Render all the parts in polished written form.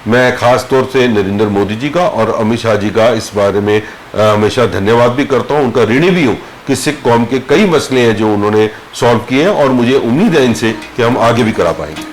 मैं खास तौर से नरेंद्र मोदी जी का और अमित शाह जी का इस बारे में हमेशा धन्यवाद भी करता हूं, उनका ऋणी भी हूं कि सिख कौम के कई मसले हैं जो उन्होंने सॉल्व किए हैं और मुझे उम्मीद है इनसे कि हम आगे भी करा पाएंगे।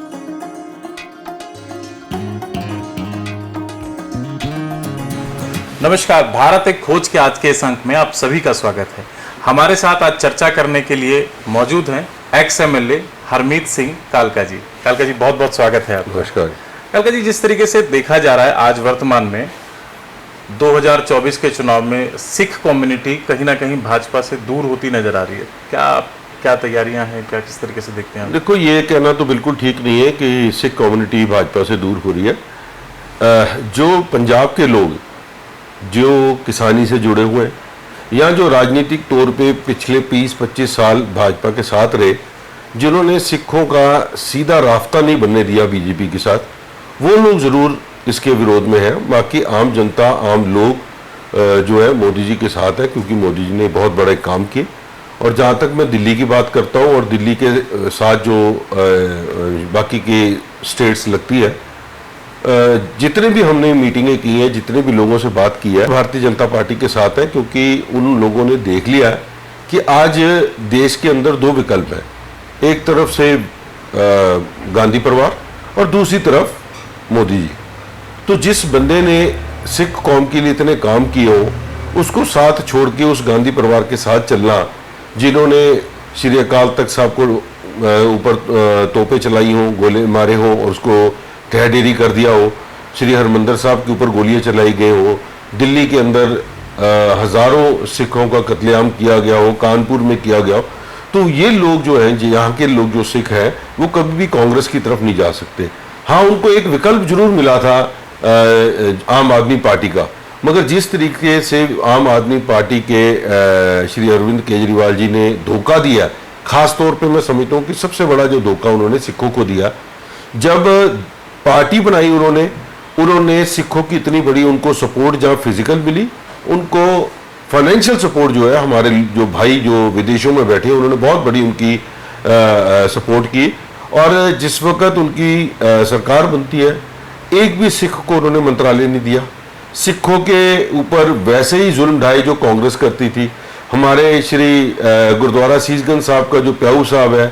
नमस्कार, भारत एक खोज के आज के इस अंक में आप सभी का स्वागत है। हमारे साथ आज चर्चा करने के लिए मौजूद हैं एक्स MLA हरमीत सिंह कालका जी। कालका जी, बहुत बहुत स्वागत है आपका। नमस्कार। कालका जी, जिस तरीके से देखा जा रहा है आज वर्तमान में 2024 के चुनाव में सिख कम्युनिटी कहीं ना कहीं भाजपा से दूर होती नजर आ रही है, क्या तैयारियां हैं, क्या किस तरीके से देखते हैं? देखो, ये कहना तो बिल्कुल ठीक नहीं है कि सिख कम्युनिटी भाजपा से दूर हो रही है। जो पंजाब के लोग जो किसानी से जुड़े हुए हैं या जो राजनीतिक तौर पे पिछले 20-25 साल भाजपा के साथ रहे, जिन्होंने सिखों का सीधा रास्ता नहीं बनने दिया बीजेपी के साथ, वो लोग ज़रूर इसके विरोध में हैं। बाकी आम जनता, आम लोग जो है मोदी जी के साथ है, क्योंकि मोदी जी ने बहुत बड़े काम किए। और जहाँ तक मैं दिल्ली की बात करता हूँ और दिल्ली के साथ जो बाकी के स्टेट्स लगती है, जितने भी हमने मीटिंगें की हैं, जितने भी लोगों से बात की है, भारतीय जनता पार्टी के साथ है, क्योंकि उन लोगों ने देख लिया है कि आज देश के अंदर दो विकल्प हैं। एक तरफ से गांधी परिवार और दूसरी तरफ मोदी जी। तो जिस बंदे ने सिख कौम के लिए इतने काम किए हो, उसको साथ छोड़ के उस गांधी परिवार के साथ चलना, जिन्होंने श्री अकाल तख्त साहब को ऊपर तोपें चलाई हों, गोले मारे हों और उसको तहडेरी कर दिया हो, श्री हरमंदिर साहब के ऊपर गोलियां चलाई गई हो, दिल्ली के अंदर हजारों सिखों का कत्लेआम किया गया हो, कानपुर में किया गया हो, तो ये लोग जो हैं, यहाँ के लोग जो सिख हैं, वो कभी भी कांग्रेस की तरफ नहीं जा सकते। हाँ, उनको एक विकल्प जरूर मिला था आम आदमी पार्टी का, मगर जिस तरीके से आम आदमी पार्टी के श्री अरविंद केजरीवाल जी ने धोखा दिया, खास तौर पे मैं समझता हूँ कि सबसे बड़ा जो धोखा उन्होंने सिखों को दिया, जब पार्टी बनाई उन्होंने सिखों की इतनी बड़ी उनको सपोर्ट जहाँ फिजिकल मिली, उनको फाइनेंशियल सपोर्ट जो है, हमारे जो भाई जो विदेशों में बैठे हैं, उन्होंने बहुत बड़ी उनकी सपोर्ट की। और जिस वक्त उनकी सरकार बनती है, एक भी सिख को उन्होंने मंत्रालय नहीं दिया। सिखों के ऊपर वैसे ही जुल्म ढाए जो कांग्रेस करती थी। हमारे श्री गुरुद्वारा शीशगंज साहब का जो प्याऊ साहब है,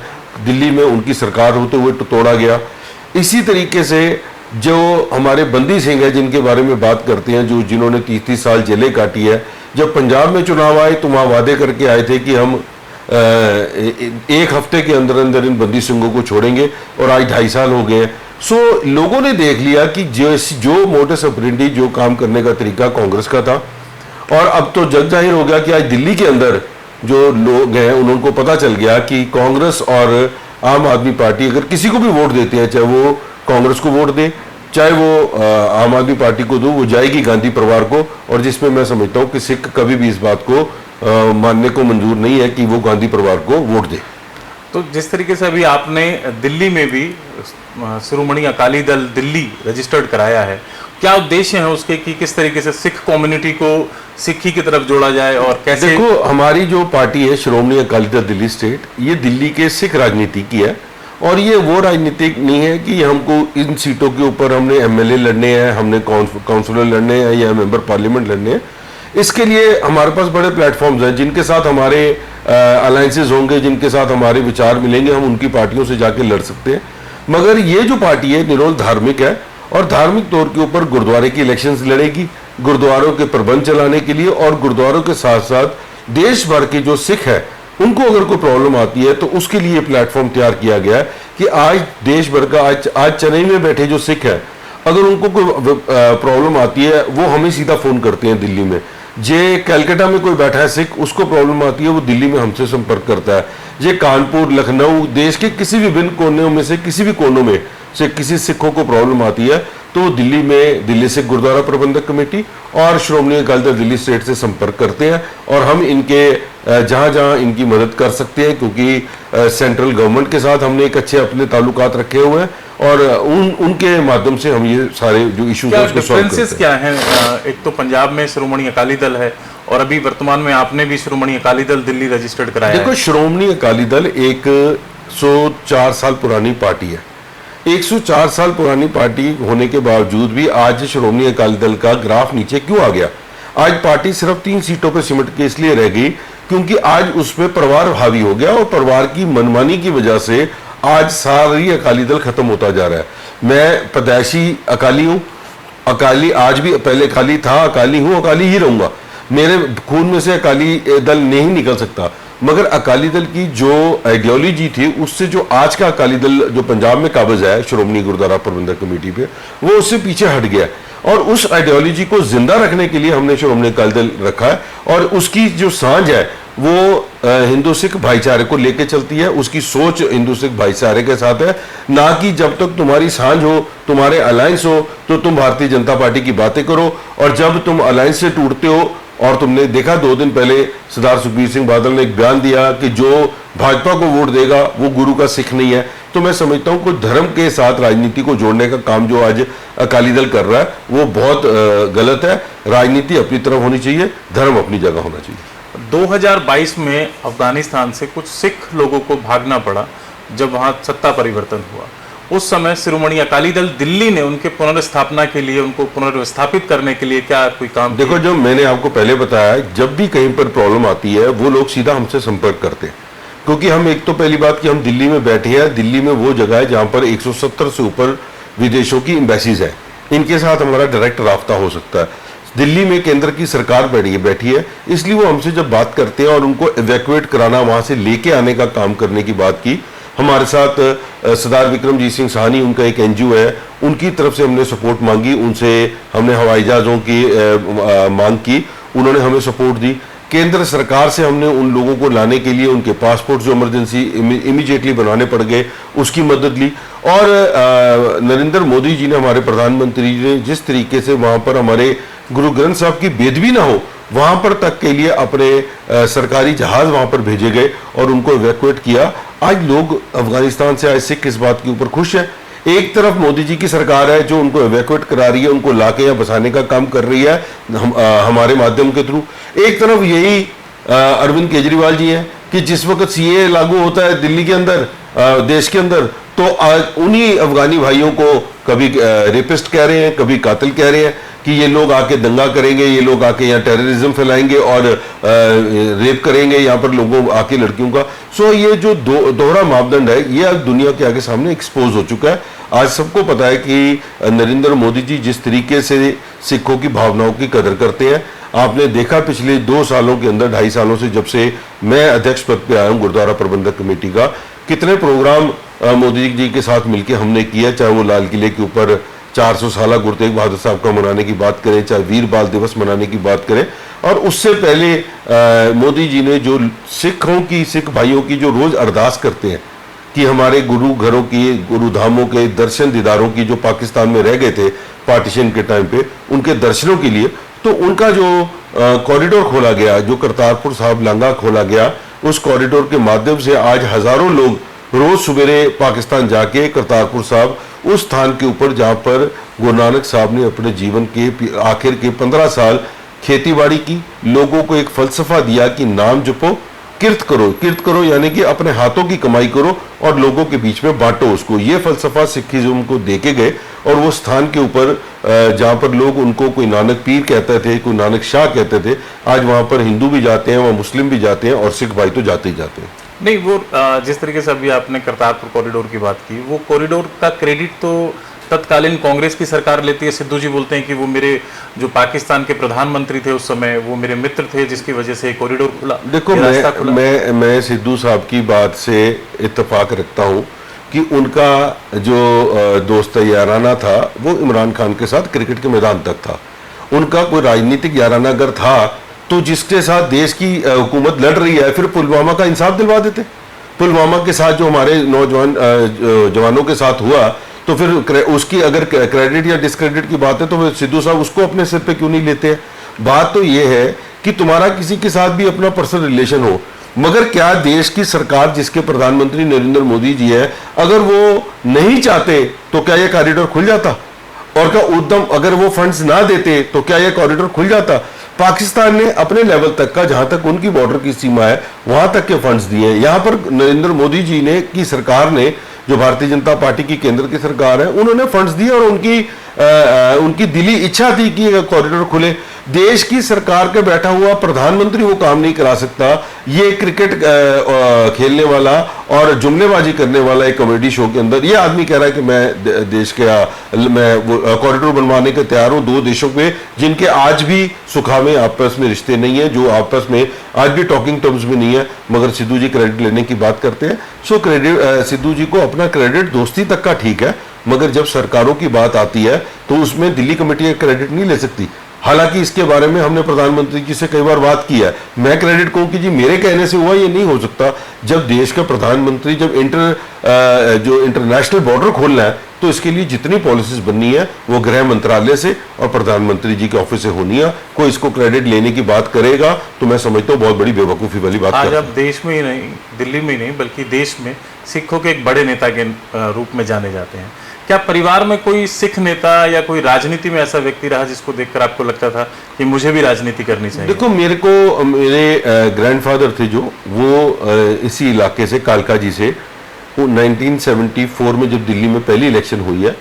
दिल्ली में उनकी सरकार होते हुए तोड़ा गया। इसी तरीके से जो हमारे बंदी सिंह है, जिनके बारे में बात करते हैं, जो जिन्होंने 30-30 साल जेलें काटी है, जब पंजाब में चुनाव आए तो वहाँ वादे करके आए थे कि हम एक हफ्ते के अंदर अंदर इन बंदी सिंहों को छोड़ेंगे, और आज 2.5 साल हो गए हैं। सो लोगों ने देख लिया कि जो मोडस ऑपरेंडी, जो काम करने का तरीका कांग्रेस का था, और अब तो जग जाहिर हो गया कि आज दिल्ली के अंदर जो लोग हैं उनको पता चल गया कि कांग्रेस और आम आदमी पार्टी अगर किसी को भी वोट देते हैं, चाहे वो कांग्रेस को वोट दे, चाहे वो आम आदमी पार्टी को दो, वो जाएगी गांधी परिवार को। और जिसमें मैं समझता हूँ कि सिख कभी भी इस बात को मानने को मंजूर नहीं है कि वो गांधी परिवार को वोट दे। तो जिस तरीके से अभी आपने दिल्ली में भी शिरोमणि अकाली दल दिल्ली रजिस्टर्ड कराया है, क्या उद्देश्य है उसके कि किस तरीके से सिख कम्युनिटी को सिक्खी की तरफ जोड़ा जाए और कैसे? देखो, हमारी जो पार्टी है श्रोमणी अकाली दल दिल्ली स्टेट, ये दिल्ली के सिख राजनीति की है, और ये वो राजनीतिक नहीं है कि हमको इन सीटों के ऊपर हमने MLA लड़ने हैं, हमने काउंसलर लड़ने हैं या मेंबर पार्लियामेंट लड़ने हैं। इसके लिए हमारे पास बड़े प्लेटफॉर्म्स हैं, जिनके साथ हमारे अलायंसेज होंगे, जिनके साथ हमारे विचार मिलेंगे, हम उनकी पार्टियों से जाके लड़ सकते हैं। मगर ये जो पार्टी है निरोल धार्मिक है, और धार्मिक तौर के ऊपर गुरुद्वारे की इलेक्शंस लड़ेगी, गुरुद्वारों के प्रबंध चलाने के लिए, और गुरुद्वारों के साथ साथ देश भर के जो सिख है उनको अगर कोई प्रॉब्लम आती है तो उसके लिए प्लेटफॉर्म तैयार किया गया है कि आज देश भर का, आज चेन्नई में बैठे जो सिख है, अगर उनको कोई प्रॉब्लम आती है, वो हमें सीधा फोन करते हैं दिल्ली में। जे कलकत्ता में कोई बैठा है सिख, उसको प्रॉब्लम आती है, वो दिल्ली में हमसे संपर्क करता है। जे कानपुर, लखनऊ, देश के किसी भी विभिन्न कोनों में से किसी भी कोनों में से किसी सिखों को प्रॉब्लम आती है, तो दिल्ली में दिल्ली सिख गुरुद्वारा प्रबंधक कमेटी और श्रोमणी अकाली दल दिल्ली स्टेट से संपर्क करते हैं, और हम इनके जहां जहां इनकी मदद कर सकते हैं, क्योंकि सेंट्रल गवर्नमेंट के साथ हमने एक अच्छे अपने ताल्लुकात रखे हुए हैं, और उनके माध्यम से हम ये सारे जो इश्यूज हैं उसको सॉल्व करते हैं। क्या है? एक तो पंजाब में श्रोमणी अकाली दल है, और अभी वर्तमान में आपने भी श्रोमणी अकाली दल दिल्ली रजिस्टर्ड कराया है। देखो, श्रोमणी अकाली दल 104 साल पुरानी पार्टी है। 104 साल पुरानी पार्टी होने के बावजूद भी आज श्रोमणी अकाली दल का ग्राफ नीचे क्यों आ गया? आज पार्टी सिर्फ 3 सीटों पर सिमट के इसलिए रह गई क्योंकि आज उसमें परिवार हावी हो गया और परिवार की मनमानी की वजह से आज सारी अकाली दल खत्म होता जा रहा है। मैं पैदाइशी अकाली हूं, अकाली आज भी, पहले अकाली था, अकाली हूं, अकाली ही रहूंगा। मेरे खून में से अकाली दल नहीं निकल सकता, मगर अकाली दल की जो आइडियोलॉजी थी उससे जो आज का अकाली दल जो पंजाब में काबिज है श्रोमणी गुरुद्वारा प्रबंधक कमेटी पे, वो उससे पीछे हट गया और उस आइडियोलॉजी को जिंदा रखने के लिए हमने श्रोमणी अकाली दल रखा है और उसकी जो सांझ है वो हिंदू सिख भाईचारे को लेके चलती है। उसकी सोच हिंदू सिख भाईचारे के साथ है, ना कि जब तक तुम्हारी सांझ हो, तुम्हारे अलायंस हो तो तुम भारतीय जनता पार्टी की बातें करो और जब तुम अलायंस से टूटते हो। और तुमने देखा 2 दिन पहले सरदार सुखबीर सिंह बादल ने एक बयान दिया कि जो भाजपा को वोट देगा वो गुरु का सिख नहीं है। तो मैं समझता हूं कि धर्म के साथ राजनीति को जोड़ने का काम जो आज अकाली दल कर रहा है वो बहुत गलत है। राजनीति अपनी तरफ होनी चाहिए, धर्म अपनी जगह होना चाहिए। 2022 में अफगानिस्तान से कुछ सिख लोगों को भागना पड़ा जब वहां सत्ता परिवर्तन हुआ। उस समय शिरोमणि अकाली दल दिल्ली ने उनके पुनर्स्थापना के लिए, उनको पुनर्स्थापित करने के लिए क्या कोई काम देखो, जो मैंने आपको पहले बताया, जब भी कहीं पर प्रॉब्लम आती है वो लोग सीधा हमसे संपर्क करते हैं, क्योंकि हम एक तो पहली बात कि हम दिल्ली में बैठे हैं। दिल्ली में वो जगह है जहां पर 170 से ऊपर विदेशों की एम्बेसीज है, इनके साथ हमारा डायरेक्ट राब्ता हो सकता है। दिल्ली में केंद्र की सरकार बैठी है, इसलिए वो हमसे जब बात करते हैं और उनको इवैक्यूएट कराना, वहां से लेके आने का काम करने की बात की। हमारे साथ सरदार विक्रमजीत सिंह साहनी, उनका एक एनजीओ है, उनकी तरफ से हमने सपोर्ट मांगी, उनसे हमने हवाई जहाज़ों की मांग की, उन्होंने हमें सपोर्ट दी। केंद्र सरकार से हमने उन लोगों को लाने के लिए उनके पासपोर्ट जो इमरजेंसी इमीडिएटली बनवाने पड़ गए, उसकी मदद ली। और नरेंद्र मोदी जी ने, हमारे प्रधानमंत्री जी ने जिस तरीके से वहां पर हमारे गुरु ग्रंथ साहब की बेदबी ना हो, वहां पर तक के लिए अपने सरकारी जहाज वहां पर भेजे गए और उनको इवैक्यूएट किया। आज लोग अफगानिस्तान से आए सिख इस बात के ऊपर खुश है। एक तरफ मोदी जी की सरकार है जो उनको इवैक्यूएट करा रही है, उनको लाके यहाँ बसाने का काम कर रही है हमारे माध्यम के थ्रू। एक तरफ यही अरविंद केजरीवाल जी हैं कि जिस वक्त सीए लागू होता है दिल्ली के अंदर, देश के अंदर, तो उन्हीं अफगानी भाइयों को कभी रेपिस्ट कह रहे हैं, कभी कातिल कह रहे हैं कि ये लोग आके दंगा करेंगे, ये लोग आके यहाँ टेररिज्म फैलाएंगे और रेप करेंगे यहाँ पर लोगों आके लड़कियों का। सो ये जो दोहरा मापदंड है ये अब दुनिया के आगे सामने एक्सपोज हो चुका है। आज सबको पता है कि नरेंद्र मोदी जी जिस तरीके से सिखों की भावनाओं की कदर करते हैं, आपने देखा पिछले 2 सालों के अंदर, 2.5 सालों से जब से मैं अध्यक्ष पद पे आया हूँ गुरुद्वारा प्रबंधक कमेटी का, कितने प्रोग्राम मोदी जी के साथ मिलकर हमने किया। चाहे वो लाल किले के ऊपर 400 साल गुरु तेग बहादुर साहब का मनाने की बात करें, चाहे वीर बाल दिवस मनाने की बात करें, और उससे पहले मोदी जी ने जो सिखों की, सिख भाइयों की जो रोज अरदास करते हैं कि हमारे गुरु घरों की, गुरु धामों के दर्शन दीदारों की जो पाकिस्तान में रह गए थे पार्टीशन के टाइम पे, उनके दर्शनों के लिए, तो उनका जो कॉरिडोर खोला गया, जो करतारपुर साहिब लांगा खोला गया, उस कॉरिडोर के माध्यम से आज हजारों लोग रोज सवेरे पाकिस्तान जाके करतारपुर साहिब, उस स्थान के ऊपर जहां पर गुरु नानक साहब ने अपने जीवन के आखिर के 15 साल खेतीबाड़ी की, लोगों को एक फलसफा दिया कि नाम जपो, किर्त करो यानी कि अपने हाथों की कमाई करो और लोगों के बीच में बांटो उसको। ये फलसफा सिखिज्म को देके गए और वो स्थान के ऊपर जहां पर लोग उनको कोई नानक पीर कहते थे, कोई नानक शाह कहते थे, आज वहां पर हिंदू भी जाते हैं, वहां मुस्लिम भी जाते हैं और सिख भाई तो जाते ही जाते हैं। नहीं, वो जिस तरीके से अभी आपने करतारपुर कॉरिडोर की बात की, वो कॉरिडोर का क्रेडिट तो तत्कालीन कांग्रेस की सरकार लेती है। सिद्धू जी बोलते हैं कि वो मेरे जो पाकिस्तान के प्रधानमंत्री थे उस समय, वो मेरे मित्र थे जिसकी वजह से कॉरिडोर खुला। देखो, मैं सिद्धू साहब की बात से इत्तेफाक रखता हूँ कि उनका जो दोस्त याराना था वो इमरान खान के साथ क्रिकेट के मैदान तक था। उनका कोई राजनीतिक याराना अगर था तो जिसके साथ देश की हुकूमत लड़ रही है, फिर पुलवामा का इंसाफ दिलवा देते। पुलवामा के साथ जो हमारे नौजवान जवानों के साथ हुआ, तो फिर उसकी अगर क्रेडिट या डिस्क्रेडिट की बात है तो फिर सिद्धू साहब उसको अपने सिर पे क्यों नहीं लेते हैं। बात तो ये है कि तुम्हारा किसी के साथ भी अपना पर्सनल रिलेशन हो, मगर क्या देश की सरकार जिसके प्रधानमंत्री नरेंद्र मोदी जी है, अगर वो नहीं चाहते तो क्या ये कॉरिडोर खुल जाता? और क्या उद्यम अगर वो फंड्स ना देते तो क्या ये कॉरिडोर खुल जाता? पाकिस्तान ने अपने लेवल तक का, जहां तक उनकी बॉर्डर की सीमा है, वहां तक के फंड्स दिए हैं। यहां पर नरेंद्र मोदी जी ने की सरकार ने जो भारतीय जनता पार्टी की केंद्र की सरकार है, उन्होंने फंड्स दिए और उनकी दिली इच्छा थी कि कॉरिडोर खुले। देश की सरकार के बैठा हुआ प्रधानमंत्री वो काम नहीं करा सकता। ये क्रिकेट खेलने वाला और जुमलेबाजी करने वाला एक कॉमेडी शो के अंदर ये आदमी कह रहा है कि मैं कॉरिडोर बनवाने के तैयार हूं, दो देशों पे जिनके आज भी सुखावे आपस में रिश्ते नहीं है, जो आपस में आज भी टॉकिंग टर्म्स में नहीं है, मगर सिद्धू जी क्रेडिट लेने की बात करते हैं। सो क्रेडिट सिद्धू जी को अपना क्रेडिट दोस्ती तक का ठीक है, मगर जब सरकारों की बात आती है तो उसमें दिल्ली कमेटी का क्रेडिट नहीं ले सकती। हालांकि इसके बारे में हमने प्रधानमंत्री जी से कई बार बात की है। मैं क्रेडिट कहूं कि जी मेरे कहने से हुआ, ये नहीं हो सकता। जब देश का प्रधानमंत्री जब जो इंटरनेशनल बॉर्डर खोलना है तो इसके लिए जितनी पॉलिसीज बननी है वो गृह मंत्रालय से और प्रधानमंत्री जी के ऑफिस से होनी है। कोई इसको क्रेडिट लेने की बात करेगा तो मैं समझता हूँ बहुत बड़ी बेवकूफ़ी वाली बात। आज आप देश में ही नहीं, दिल्ली में ही नहीं बल्कि देश में सिखों के एक बड़े नेता के रूप में जाने जाते हैं। क्या परिवार में कोई सिख नेता या कोई राजनीति में ऐसा व्यक्ति रहा जिसको देखकर आपको लगता था कि मुझे भी राजनीति करनी चाहिए? देखो, मेरे ग्रैंडफादर थे जो वो इसी इलाके से, कालका जी से, वो 1974 में जब दिल्ली में पहली इलेक्शन हुई है,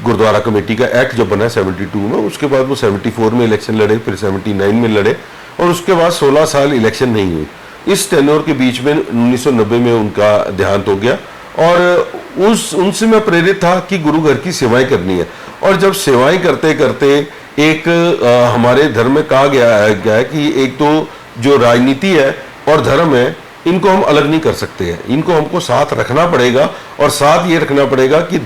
गुरुद्वारा कमेटी का एक्ट जब बना 72 में, उसके बाद वो 74 में इलेक्शन लड़े, फिर 79 में लड़े और उसके बाद 16 साल इलेक्शन नहीं हुई। इस टेन्योर के बीच में 1990 में उनका देहांत हो गया और उनसे मैं प्रेरित था कि गुरु घर की सेवाएं करनी है। और जब सेवाएं करते करते एक हमारे धर्म में कहा गया है कि एक तो जो राजनीति है और धर्म है, इनको हम अलग नहीं कर सकते हैं, इनको हमको साथ रखना पड़ेगा। और साथ ये रखना पड़ेगा कि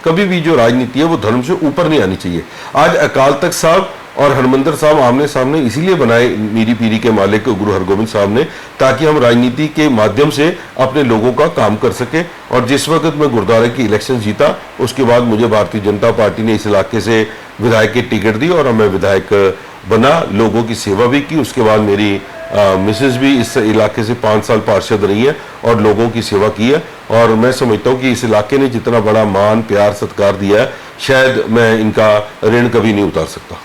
कभी भी जो राजनीति है वो धर्म से ऊपर नहीं आनी चाहिए। आज अकाल तख्त साहब और हरमंदिर साहब आमने सामने इसीलिए बनाए मीरी पीरी के मालिक गुरु हरगोबिंद साहब ने, ताकि हम राजनीति के माध्यम से अपने लोगों का काम कर सके। और जिस वक्त मैं गुरुद्वारे की इलेक्शन जीता, उसके बाद मुझे भारतीय जनता पार्टी ने इस इलाके से विधायक की टिकट दी और मैं विधायक बना, लोगों की सेवा भी की। उसके बाद मेरी मिसेज भी इस इलाके से 5 साल पार्षद रही है और लोगों की सेवा की है। और मैं समझता हूँ कि इस इलाके ने जितना बड़ा मान, प्यार, सत्कार दिया है, शायद मैं इनका ऋण कभी नहीं उतार सकता।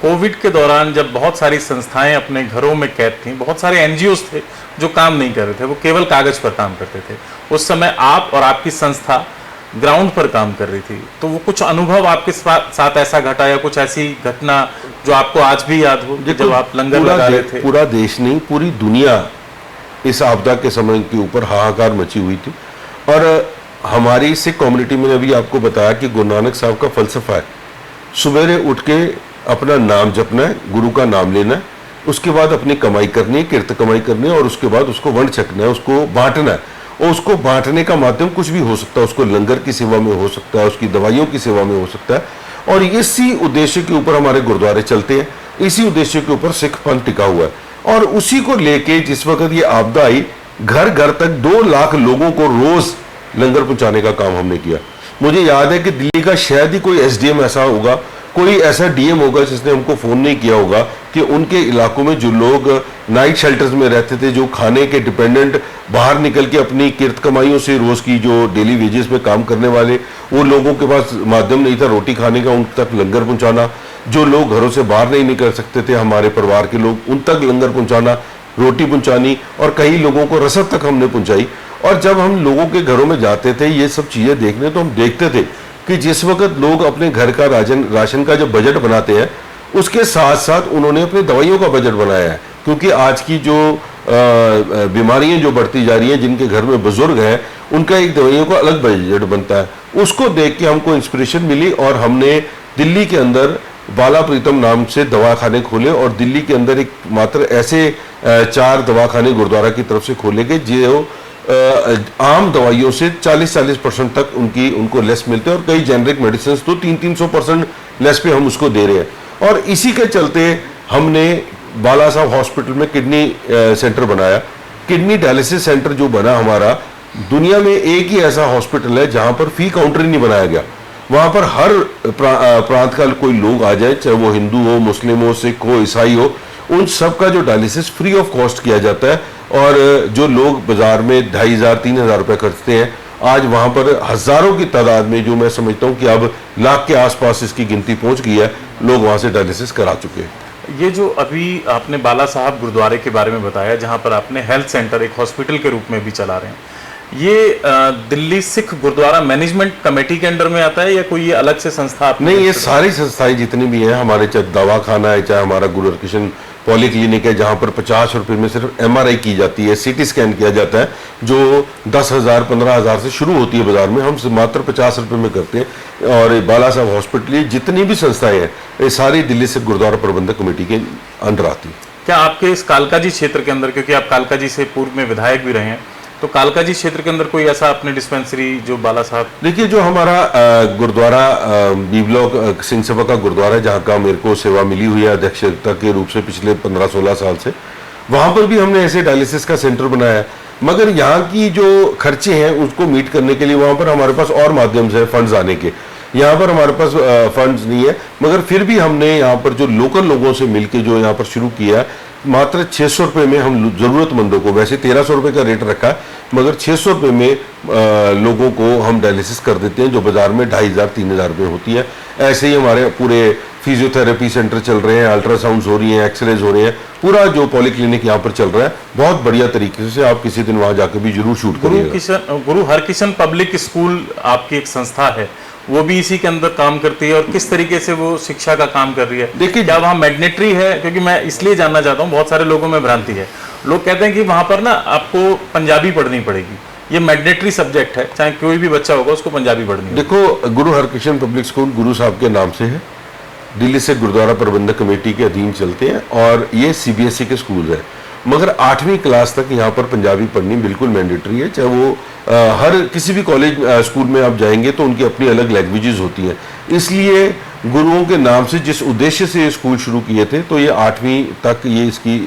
कोविड के दौरान जब बहुत सारी संस्थाएं अपने घरों में कैद थीं, बहुत सारे एनजीओस थे जो काम नहीं कर रहे थे, वो केवल कागज पर काम करते थे। उस समय आप और आपकी संस्था ग्राउंड पर काम कर रही थी, तो वो कुछ अनुभव आपके साथ ऐसा घटा या कुछ ऐसी घटना जो आपको आज भी याद हो, जब आप लंगर लगा रहे थे? पूरा देश नहीं, पूरी दुनिया इस आपदा के समय के ऊपर हाहाकार मची हुई थी। और हमारी सिख कम्युनिटी में अभी आपको बताया कि गुरु नानक साहब का फलसफा है, सवेरे उठ के अपना नाम जपना है, गुरु का नाम लेना है, उसके बाद अपनी कमाई करनी है, किरत कमाई करनी है और उसके बाद उसको वंड छकना है, उसको बांटना है। और उसको बांटने का माध्यम कुछ भी हो सकता है, उसको लंगर की सेवा में हो सकता है, उसकी दवाइयों की सेवा में हो सकता है। और इसी उद्देश्य के ऊपर हमारे गुरुद्वारे चलते हैं, इसी उद्देश्य के ऊपर सिख पंथ टिका हुआ है। और उसी को लेके जिस वक्त ये आपदा आई, घर घर तक 2 लाख लोगों को रोज लंगर पहुंचाने का काम हमने किया। मुझे याद है कि दिल्ली का शायद ही कोई एसडीएम ऐसा होगा, कोई ऐसा डीएम होगा जिसने हमको फोन नहीं किया होगा कि उनके इलाकों में जो लोग नाइट शेल्टर्स में रहते थे, जो खाने के डिपेंडेंट, बाहर निकल के अपनी किरत कमाइयों से रोज की जो डेली वेजेस में काम करने वाले, वो लोगों के पास माध्यम नहीं था रोटी खाने का, उन तक लंगर पहुंचाना। जो लोग घरों से बाहर नहीं निकल सकते थे, हमारे परिवार के लोग, उन तक लंगर पहुंचाना, रोटी पहुंचानी, और कई लोगों को रसद तक हमने पहुंचाई। और जब हम लोगों के घरों में जाते थे ये सब चीजें देखने, तो हम देखते थे कि जिस वक्त लोग अपने घर का राशन का जब बजट बनाते हैं, उसके साथ साथ उन्होंने अपनी दवाइयों का बजट बनाया है। क्योंकि आज की जो बीमारियां जो बढ़ती जा रही हैं, जिनके घर में बुजुर्ग हैं, उनका एक दवाइयों का अलग बजट बनता है। उसको देख के हमको इंस्पिरेशन मिली और हमने दिल्ली के अंदर बाला प्रीतम नाम से दवाखाने खोले। और दिल्ली के अंदर एक मात्र ऐसे 4 दवाखाने गुरुद्वारा की तरफ से खोले गए जो आम दवाइयों से 40-40% तक उनको लेस मिलते हैं। और कई जेनरिक मेडिसिन तो 300-300% लेस पे हम उसको दे रहे हैं। और इसी के चलते हमने बाला साहब हॉस्पिटल में किडनी सेंटर बनाया। किडनी डायलिसिस सेंटर जो बना हमारा, दुनिया में एक ही ऐसा हॉस्पिटल है जहां पर फी काउंटर ही नहीं बनाया गया। वहां पर हर प्रांत का कोई लोग आ जाए, चाहे वो हिंदू हो, मुस्लिम हो, सिख हो, ईसाई हो, उन सब का जो डायलिसिस फ्री ऑफ कॉस्ट किया जाता है। और जो लोग बाजार में 2500-3000 रुपये खर्चते हैं, आज वहां पर हजारों की तादाद में, जो मैं समझता हूं कि अब लाख के आसपास इसकी गिनती पहुंच गई है, लोग वहां से डायलिसिस करा चुके हैं। ये जो अभी आपने बाला साहब गुरुद्वारे के बारे में बताया, जहां पर आपने हेल्थ सेंटर एक हॉस्पिटल के रूप में भी चला रहे हैं, ये दिल्ली सिख गुरुद्वारा मैनेजमेंट कमेटी के अंडर में आता है या कोई ये अलग से संस्था आपने नहीं, ये रजिस्टर- सारी संस्थाएं जितनी भी हैं, हमारे चाहे दवाखाना है, चाहे हमारा गुरु हरकिशन पॉलीक्लिनिक है, जहां पर 50 रुपए में सिर्फ एमआरआई की जाती है, सीटी स्कैन किया जाता है, जो 10,000 15,000 से शुरू होती है बाजार में, हम मात्र 50 रुपए में करते हैं। और ये बाला साहब हॉस्पिटल, ये जितनी भी संस्थाएं हैं, ये सारी दिल्ली सिख गुरुद्वारा प्रबंधक कमेटी के अंडर आती है। क्या आपके इस कालकाजी क्षेत्र के अंदर, क्योंकि आप कालकाजी से पूर्व में विधायक भी रहे हैं, तो कालकाजी क्षेत्र के अंदर कोई ऐसा अपने डिस्पेंसरी जो बाला साहब? देखिए, जो हमारा गुरुद्वारा बी ब्लॉक सिंह सभा का गुरुद्वारा है, जहाँ का मेरे को सेवा मिली हुई है अध्यक्षता के रूप से पिछले 15-16 साल से, वहाँ पर भी हमने ऐसे डायलिसिस का सेंटर बनाया है। मगर यहाँ की जो खर्चे हैं उसको मीट करने के लिए वहाँ पर हमारे पास और माध्यम से फंड्स आने के, यहाँ पर हमारे पास फंड्स नहीं है। मगर फिर भी हमने यहाँ पर जो लोकल लोगों से मिलके जो यहाँ पर शुरू किया है, मात्र 600 रुपये में हम जरूरतमंदों को, वैसे 1300 रुपये का रेट रखा है, मगर 600 रुपये में लोगों को हम डायलिसिस कर देते हैं, जो बाजार में 2500-3000 रुपये होती है। ऐसे ही हमारे पूरे फिजियोथेरेपी सेंटर चल रहे हैं, अल्ट्रासाउंड्स हो रही हैं, एक्सरेज हो रहे हैं, पूरा जो पॉलीक्लिनिक यहाँ पर चल रहा है बहुत बढ़िया तरीके से। आप किसी दिन वहाँ जाकर भी जरूर शूट करिएगा। गुरु हरकिशन पब्लिक स्कूल आपकी एक संस्था है, वो भी इसी के अंदर काम करती है, और किस तरीके से वो शिक्षा का काम कर रही है? देखिए, क्या वहाँ मैंडेटरी है? क्योंकि मैं इसलिए जानना चाहता हूँ, बहुत सारे लोगों में भ्रांति है, लोग कहते हैं कि वहाँ पर ना आपको पंजाबी पढ़नी पड़ेगी, ये मैंडेटरी सब्जेक्ट है, चाहे कोई भी बच्चा होगा उसको पंजाबी पढ़नी है। देखो, गुरु हरकिशन पब्लिक स्कूल गुरु साहब के नाम से है, दिल्ली से गुरुद्वारा प्रबंधक कमेटी के अधीन चलते हैं, और ये सीबीएसई के स्कूल है। मगर 8वीं क्लास तक यहाँ पर पंजाबी पढ़नी बिल्कुल मैंडेटरी है। चाहे वो हर किसी भी कॉलेज स्कूल में आप जाएंगे तो उनकी अपनी अलग लैंग्वेजेस होती हैं। इसलिए गुरुओं के नाम से जिस उद्देश्य से ये स्कूल शुरू किए थे, तो ये 8वीं तक ये इसकी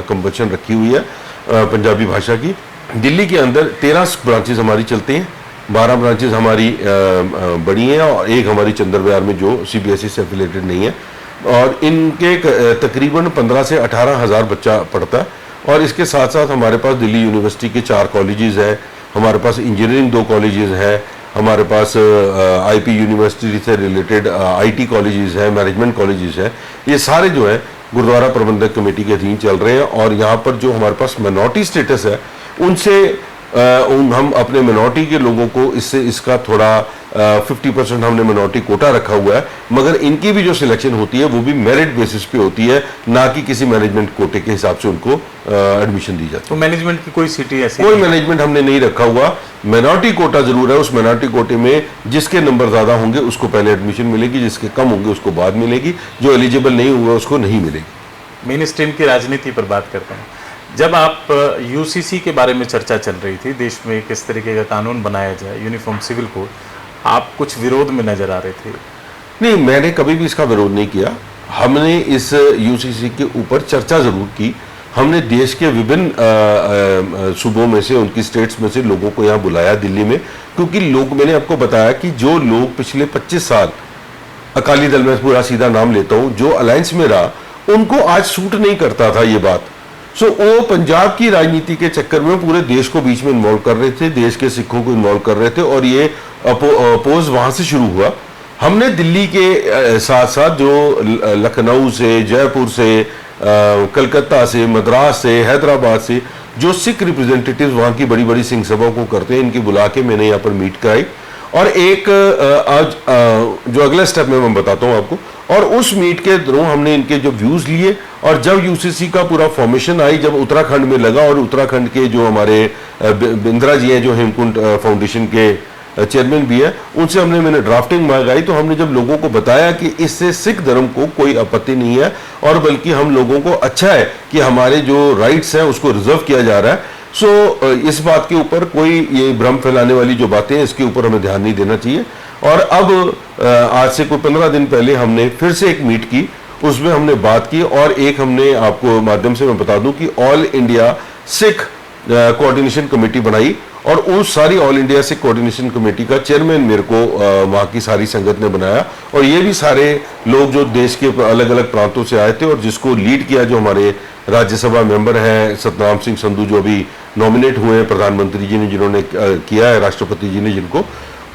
कंपल्शन रखी हुई है पंजाबी भाषा की। दिल्ली के अंदर 13 ब्रांचेस हमारी चलती हैं, 12 ब्रांचेस हमारी बड़ी हैं, और एक हमारी चंदर बाजार में जो सीबीएसई से एफिलेटेड नहीं है, और इनके तकरीबन 15 से 18 हज़ार बच्चा पढ़ता है। और इसके साथ साथ हमारे पास दिल्ली यूनिवर्सिटी के 4 कॉलेजेस हैं, हमारे पास इंजीनियरिंग 2 कॉलेजेस हैं, हमारे पास आईपी यूनिवर्सिटी से रिलेटेड आईटी कॉलेजेस हैं, मैनेजमेंट कॉलेजेस हैं। ये सारे जो है गुरुद्वारा प्रबंधक कमेटी के अधीन चल रहे हैं। और यहाँ पर जो हमारे पास मिनॉरिटी स्टेटस है, उनसे हम अपने मिनॉरिटी के लोगों को इसका थोड़ा 50% हमने मिनॉरिटी कोटा रखा हुआ है। मगर इनकी भी जो सिलेक्शन होती है वो भी मेरिट बेसिस पे होती है, ना कि किसी मैनेजमेंट कोटे के हिसाब से उनको एडमिशन दी जाती है। तो मैनेजमेंट की कोई सिटी ऐसी कोई मैनेजमेंट हमने नहीं रखा हुआ, मिनॉरिटी कोटा जरूर है। उस मिनॉरिटी कोटे में जिसके नंबर ज्यादा होंगे उसको पहले एडमिशन मिलेगी, जिसके कम होंगे उसको बाद मिलेगी, जो एलिजिबल नहीं होगा उसको नहीं मिलेगी। मेन स्ट्रीम की राजनीति पर बात करते हैं। जब आप यूसीसी के बारे में चर्चा चल रही थी, देश में किस तरीके का कानून बनाया जाए, यूनिफॉर्म सिविल कोड, आप कुछ विरोध में नजर आ रहे थे। नहीं, मैंने कभी भी इसका विरोध नहीं किया। हमने इस यूसीसी के ऊपर चर्चा जरूर की। हमने देश के विभिन्न सूबों में से, उनकी स्टेट्स में से लोगों को यहाँ बुलाया दिल्ली में, क्योंकि मैंने आपको बताया कि जो लोग पिछले 25 साल अकाली दल में, पूरा सीधा नाम लेता हूँ, जो अलायंस में रहा, उनको आज सूट नहीं करता था ये बात। वो पंजाब की राजनीति के चक्कर में पूरे देश को बीच में इन्वॉल्व कर रहे थे, देश के सिखों को इन्वॉल्व कर रहे थे, और ये अपोज वहां से शुरू हुआ। हमने दिल्ली के साथ साथ जो लखनऊ से, जयपुर से, कलकत्ता से, मद्रास से, हैदराबाद से जो सिख रिप्रेजेंटेटिव्स वहाँ की बड़ी बड़ी सिंह सभा को करते हैं, इनकी बुला के मैंने यहाँ पर मीट कराई। और एक आज जो अगला स्टेप में मैं बताता हूँ आपको, और उस मीट के थ्रू हमने इनके जो व्यूज लिए, और जब यूसीसी का पूरा फॉर्मेशन आई, जब उत्तराखंड में लगा, और उत्तराखंड के जो हमारे बिंद्रा जी हैं, जो हेमकुंड फाउंडेशन के चेयरमैन भी है, उनसे मैंने ड्राफ्टिंग मंगाई। तो हमने जब लोगों को बताया कि इससे सिख धर्म को कोई आपत्ति नहीं है, और बल्कि हम लोगों को अच्छा है कि हमारे जो राइट्स हैं उसको रिजर्व किया जा रहा है। इस बात के ऊपर कोई ये भ्रम फैलाने वाली जो बातें हैं, इसके ऊपर हमें ध्यान नहीं देना चाहिए। और अब आज से कोई 15 दिन पहले हमने फिर से एक मीट की, उसमें हमने बात की, और एक हमने आपको माध्यम से मैं बता दूं कि all India Sikh coordination committee बनाई, और उस सारी all India Sikh coordination committee का चेयरमैन मेरे को वहाँ की सारी संगत ने बनाया। और ये भी सारे लोग जो देश के अलग अलग प्रांतों से आए थे, और जिसको लीड किया जो हमारे राज्यसभा मेंबर हैं सतनाम सिंह संधू, जो अभी नॉमिनेट हुए हैं प्रधानमंत्री जी ने, जिन्होंने किया है, राष्ट्रपति जी ने जिनको,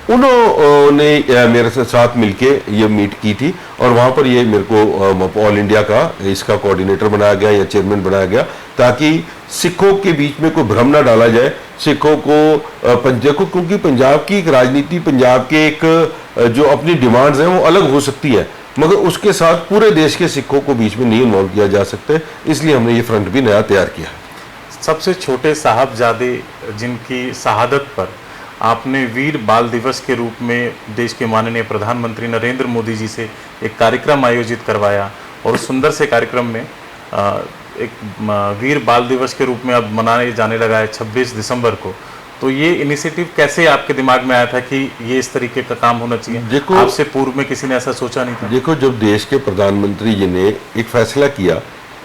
उन्होंने मेरे साथ मिलके ये मीट की थी और वहाँ पर ये मेरे को ऑल इंडिया का इसका कोऑर्डिनेटर बनाया गया या चेयरमैन बनाया गया, ताकि सिखों के बीच में कोई भ्रम ना डाला जाए। सिखों को देखो, क्योंकि पंजाब की एक राजनीति, पंजाब के एक जो अपनी डिमांड्स हैं वो अलग हो सकती है, मगर उसके साथ पूरे देश के सिखों को बीच में नहीं इन्वॉल्व किया जा सकता, इसलिए हमने ये फ्रंट भी नया तैयार किया। सबसे छोटे साहबजादे जिनकी शहादत पर आपने वीर बाल दिवस के रूप में देश के माननीय प्रधानमंत्री नरेंद्र मोदी जी से एक कार्यक्रम आयोजित करवाया, और उस सुंदर से कार्यक्रम में एक वीर बाल दिवस के रूप में अब मनाने जाने लगा है 26 दिसंबर को, तो ये इनिशिएटिव कैसे आपके दिमाग में आया था कि ये इस तरीके का काम होना चाहिए? देखो, आपसे पूर्व में किसी ने ऐसा सोचा नहीं था? देखो, जब देश के प्रधानमंत्री जी ने एक फैसला किया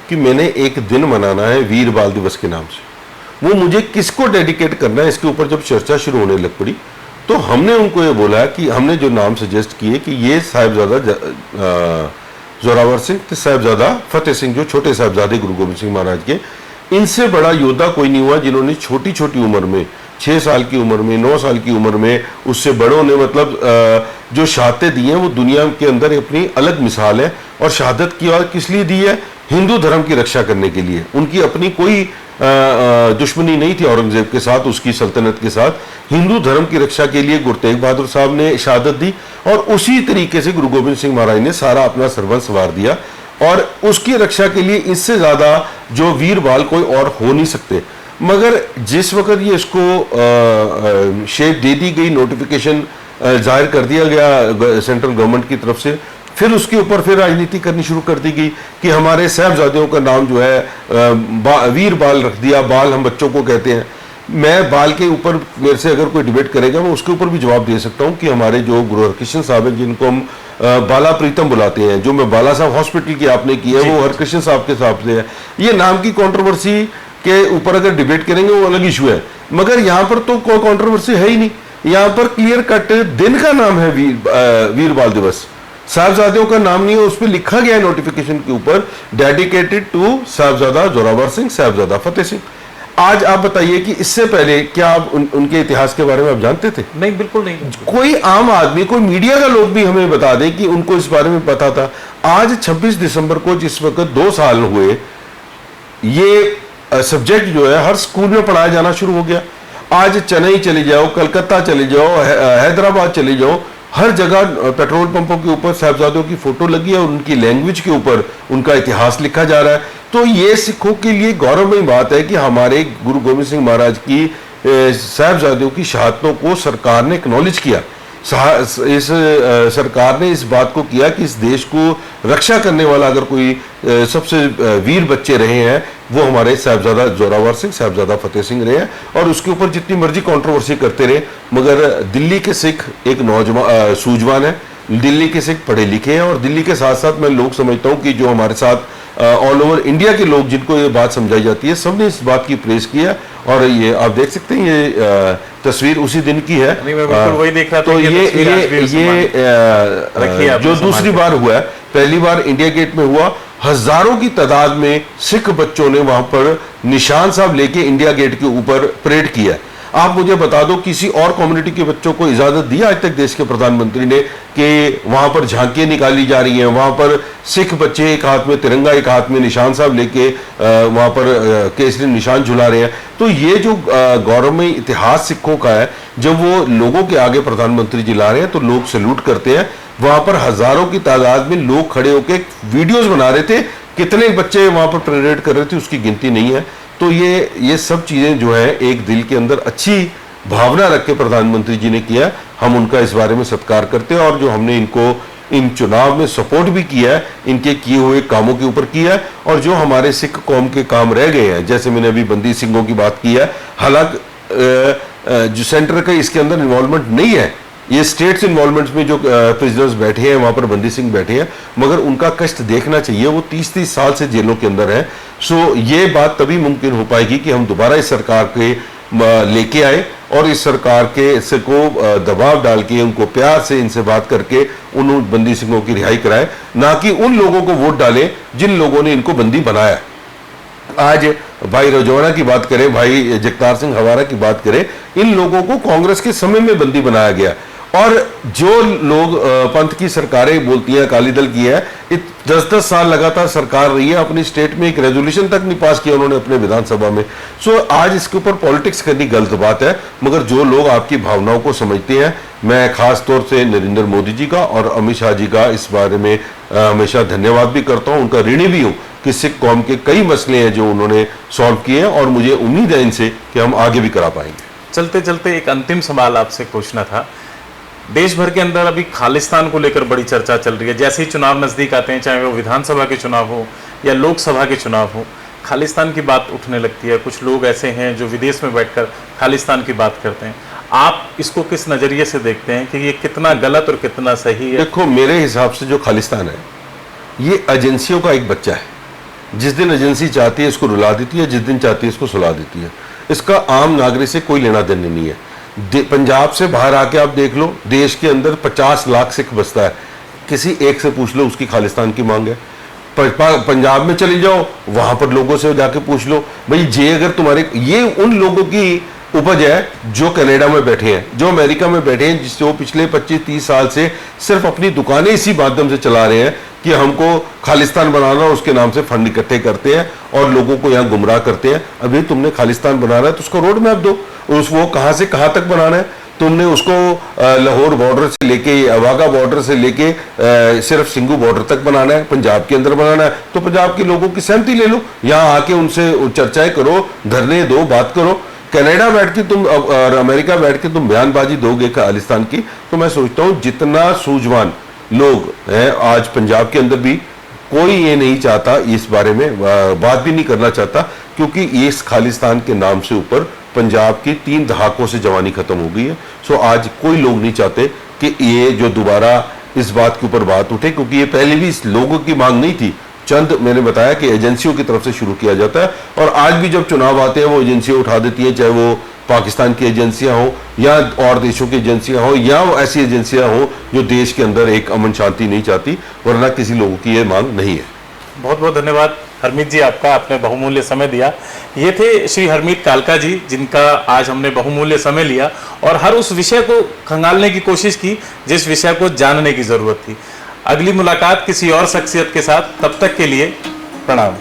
कि मैंने एक दिन मनाना है वीर बाल दिवस के नाम से, वो मुझे किसको डेडिकेट करना है, इसके ऊपर जब चर्चा शुरू होने लग पड़ी, तो हमने उनको ये बोला कि हमने जो नाम सजेस्ट किए कि ये साहिबजादा जोरावर सिंह, साहिबजादा फतेह सिंह, जो छोटे साहिबजादे गुरु गोबिंद सिंह महाराज के, इनसे बड़ा योद्धा कोई नहीं हुआ जिन्होंने छोटी छोटी उम्र में, 6 साल की उम्र में, 9 साल की उम्र में, उससे बड़ों ने मतलब जो शहादतें दी हैं वो दुनिया के अंदर अपनी अलग मिसाल है। और शहादत की बात किस लिए दी है? हिंदू धर्म की रक्षा करने के लिए। उनकी अपनी कोई दुश्मनी नहीं थी औरंगजेब के साथ, उसकी सल्तनत के साथ। हिंदू धर्म की रक्षा के लिए गुरु तेग बहादुर साहब ने शहादत दी, और उसी तरीके से गुरु गोबिंद सिंह महाराज ने सारा अपना सर्वस्व संवार दिया, और उसकी रक्षा के लिए इससे ज्यादा जो वीर बाल कोई और हो नहीं सकते। मगर जिस वक्त ये इसको शेप दे दी गई, नोटिफिकेशन जाहिर कर दिया गया सेंट्रल गवर्नमेंट की तरफ से, फिर उसके ऊपर फिर राजनीति करनी शुरू कर दी गई कि हमारे साहबजादियों का नाम जो है वीर बाल रख दिया। बाल हम बच्चों को कहते हैं। मैं बाल के ऊपर मेरे से अगर कोई डिबेट करेगा, मैं उसके ऊपर भी जवाब दे सकता हूं कि हमारे जो गुरु हरकृष्ण साहब हैं, जिनको हम बाला प्रीतम बुलाते हैं, जो मैं बाला साहब हॉस्पिटल की आपने की है, वो हरकृष्ण साहब के साहब से है। ये नाम की कंट्रोवर्सी के ऊपर अगर डिबेट करेंगे वो अलग इशू है, मगर यहाँ पर तो कोई कंट्रोवर्सी है ही नहीं। यहाँ पर क्लियर कट दिन का नाम है वीर बाल दिवस, साहबजादियों का नाम नहीं है। उस पर लिखा गया है नोटिफिकेशन के ऊपर, डेडिकेटेड टू साहबजादा जोरावर सिंह, साहबजादा फतेह सिंह। आज आप बताइए कि इससे पहले क्या आप उनके इतिहास के बारे में आप जानते थे? नहीं, बिल्कुल नहीं। कोई आम आदमी, कोई मीडिया का लोग भी हमें बता दे कि उनको इस बारे में पता था। आज 26 दिसंबर को, जिस वक्त 2 साल हुए, ये सब्जेक्ट जो है हर स्कूल में पढ़ाया जाना शुरू हो गया। आज चेन्नई चले जाओ, कलकत्ता चले जाओ, हैदराबाद चले जाओ, हर जगह पेट्रोल पंपों के ऊपर साहबजादों की फोटो लगी है और उनकी लैंग्वेज के ऊपर उनका इतिहास लिखा जा रहा है। तो ये सिखों के लिए गौरवमयी बात है कि हमारे गुरु गोबिंद सिंह महाराज की साहबजादों की शहादतों को सरकार ने एक्नॉलेज किया। इस सरकार ने इस बात को किया कि इस देश को रक्षा करने वाला अगर कोई सबसे वीर बच्चे रहे हैं, वो हमारे साहबजादा जोरावर सिंह, साहबजादा फतेह सिंह रहे हैं। और उसके ऊपर जितनी मर्जी कंट्रोवर्सी करते रहे, मगर दिल्ली के सिख एक नौजवान सूझवान है, दिल्ली के सिख पढ़े लिखे हैं। और दिल्ली के साथ साथ मैं लोग समझता हूँ कि जो हमारे साथ ऑल ओवर इंडिया के लोग जिनको ये बात समझाई जाती है, सबने इस बात की प्रेस की है। और ये आप देख सकते हैं, ये तस्वीर उसी दिन की है। नहीं, मैं बिल्कुल वही देख रहा था। तो ये जो दूसरी बार हुआ है, पहली बार इंडिया गेट में हुआ, हजारों की तादाद में सिख बच्चों ने वहां पर निशान साहब लेके इंडिया गेट के ऊपर परेड किया। आप मुझे बता दो, किसी और कम्युनिटी के बच्चों को इजाजत दी आज तक देश के प्रधानमंत्री ने कि वहां पर झांकियां निकाली जा रही हैं, वहां पर सिख बच्चे एक हाथ में तिरंगा, एक हाथ में निशान साहब लेके वहां पर केसरी निशान झुला रहे हैं? तो ये जो गौरवमयी इतिहास सिखों का है, जब वो लोगों के आगे प्रधानमंत्री जी ला रहे हैं तो लोग सैल्यूट करते हैं। वहां पर हजारों की तादाद में लोग खड़े होकर वीडियोज बना रहे थे, कितने बच्चे वहां पर परेड कर रहे थे उसकी गिनती नहीं है। तो ये सब चीजें जो है एक दिल के अंदर अच्छी भावना रख के प्रधानमंत्री जी ने किया, हम उनका इस बारे में सत्कार करते हैं। और जो हमने इनको इन चुनाव में सपोर्ट भी किया है, इनके किए हुए कामों के ऊपर किया है। और जो हमारे सिख कौम के काम रह गए हैं, जैसे मैंने अभी बंदी सिंहों की बात की है, हालांकि जो सेंटर का इसके अंदर इन्वॉल्वमेंट नहीं है, ये स्टेट्स इन्वॉल्वमेंट में जो प्रिजनर्स बैठे हैं, वहां पर बंदी सिंह बैठे हैं, मगर उनका कष्ट देखना चाहिए। वो 30-30 साल से जेलों के अंदर है। सो ये बात तभी मुमकिन हो पाएगी कि हम दोबारा इस सरकार के लेके आए और इस सरकार के से को दबाव डाल के, उनको प्यार से इनसे बात करके उन बंदी सिंहों की रिहाई कराए, ना कि उन लोगों को वोट डालें जिन लोगों ने इनको बंदी बनाया। आज भाई रजवाना की बात करें, भाई जगतार सिंह हवारा की बात करें, इन लोगों को कांग्रेस के समय में बंदी बनाया गया और जो लोग पंथ की सरकारें बोलती हैं, अकाली दल की है, 10-10 साल लगातार सरकार रही है, अपनी स्टेट में एक रेजोल्यूशन तक नहीं पास किया उन्होंने अपने विधानसभा में। सो आज इसके ऊपर पॉलिटिक्स करनी गलत बात है, मगर जो लोग आपकी भावनाओं को समझते हैं, मैं खास तौर से नरेंद्र मोदी जी का और अमित शाह जी का इस बारे में हमेशा धन्यवाद भी करता हूं, उनका ऋणी भी हूं कि सिख कौम के कई मसले हैं जो उन्होंने सॉल्व किए हैं, और मुझे उम्मीद है इनसे कि हम आगे भी करा पाएंगे। चलते चलते एक अंतिम सवाल आपसे पूछना था। देश भर के अंदर अभी खालिस्तान को लेकर बड़ी चर्चा चल रही है। जैसे ही चुनाव नजदीक आते हैं, चाहे वो विधानसभा के चुनाव हो या लोकसभा के चुनाव हो, खालिस्तान की बात उठने लगती है। कुछ लोग ऐसे हैं जो विदेश में बैठकर खालिस्तान की बात करते हैं। आप इसको किस नजरिए से देखते हैं कि ये कितना गलत और कितना सही है? देखो, मेरे हिसाब से जो खालिस्तान है ये एजेंसियों का एक बच्चा है। जिस दिन एजेंसी चाहती है इसको रुला देती है, जिस दिन चाहती है इसको सुला देती है। इसका आम नागरिक से कोई लेना देना नहीं है। पंजाब से बाहर आके आप देख लो, देश के अंदर 50 लाख सिख बसता है, किसी एक से पूछ लो उसकी खालिस्तान की मांग है। पंजाब में चले जाओ, वहां पर लोगों से जाके पूछ लो, भाई ये अगर तुम्हारे, ये उन लोगों की उपज है जो कनाडा में बैठे हैं, जो अमेरिका में बैठे हैं, जिससे पिछले 25-30 साल से सिर्फ अपनी दुकानें इसी माध्यम से चला रहे हैं कि हमको खालिस्तान बनाना, और उसके नाम से फंड इकट्ठे करते हैं और लोगों को यहाँ गुमराह करते हैं। अभी तुमने खालिस्तान बनाना है तो उसको रोड मैप दो, वो कहाँ से कहाँ तक बनाना है। तुमने उसको लाहौर बॉर्डर से लेके, वाघा बॉर्डर से लेके सिर्फ सिंघू बॉर्डर तक बनाना है, पंजाब के अंदर बनाना है, तो पंजाब के लोगों की सहमति ले लो, यहाँ आके उनसे चर्चाएं करो, धरने दो, बात करो। कनाडा बैठ के तुम और अमेरिका बैठ के तुम बयानबाजी दोगे खालिस्तान की, तो मैं सोचता हूँ जितना सूझवान लोग हैं आज पंजाब के अंदर भी, कोई ये नहीं चाहता, इस बारे में बात भी नहीं करना चाहता, क्योंकि इस खालिस्तान के नाम से ऊपर पंजाब की 3 दहाकों से जवानी खत्म हो गई है। सो आज कोई लोग नहीं चाहते कि ये जो दोबारा इस बात के ऊपर बात उठे, क्योंकि ये पहले भी इस लोगों की मांग नहीं थी। चंद, मैंने बताया कि एजेंसियों की तरफ से शुरू किया जाता है, और आज भी जब चुनाव आते हैं वो एजेंसियां उठा देती हैं, चाहे वो पाकिस्तान की एजेंसियां हो या और देशों की एजेंसियां हो, या ऐसी एजेंसियां हो जो देश के अंदर एक अमन शांति नहीं चाहती, वरना किसी लोगों की ये मांग नहीं है। बहुत बहुत धन्यवाद हरमीत जी आपका, आपने बहुमूल्य समय दिया। ये थे श्री हरमीत कालका जी, जिनका आज हमने बहुमूल्य समय लिया और हर उस विषय को खंगालने की कोशिश की जिस विषय को जानने की जरूरत थी। अगली मुलाकात किसी और शख्सियत के साथ, तब तक के लिए प्रणाम।